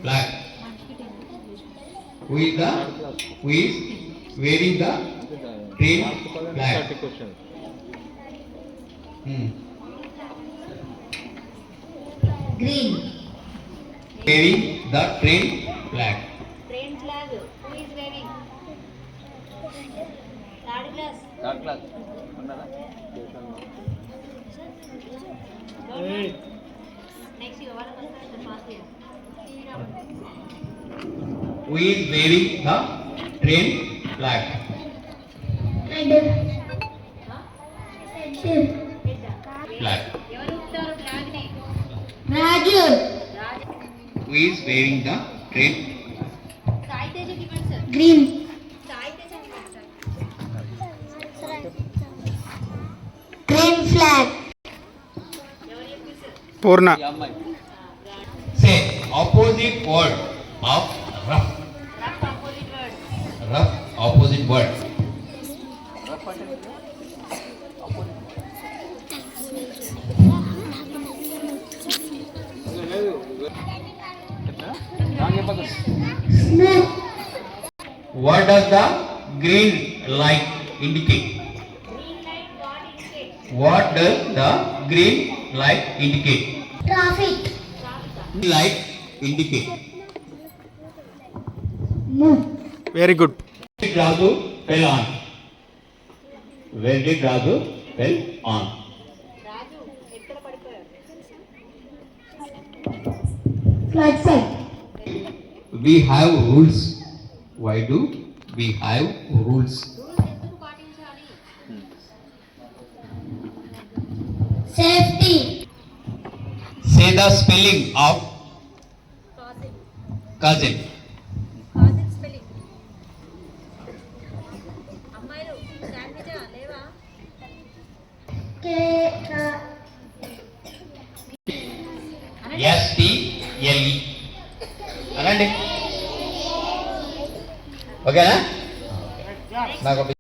Black. Who is wearing the train black? Green. Wearing the train black. Train flag. Who is waving? Third class. Good. Next you want to the first year. Who is wearing the train black? Black. ఎవరు ఊపుతారు flag ని? Raju. Who is wearing the train? Sai Teja ఇవ్వండి sir. Green. Sai Teja ఇవ్వండి sir. Green flag. ఎవరు చెప్పారు sir? Purna. Say opposite word of rough. Rough opposite word. Rough opposite word. Smooth. What does the green light indicate? Green light what indicate? What does the green light indicate? Traffic. Traffic. Light indicate. Move. Very good. Where did Raju fell on? Where did Raju fell on? రాజు ఎక్కడ పడిపోయాడు? Flag side. We have rules. Why do we have rules? Rules ఎందుకు పాటించాలి? Safety. Say the spelling of cousin. cousin. Cousin spelling. అమ్మాయిలు sandwich లేవా? K. STLE. అనండి ఓకేనా నాకు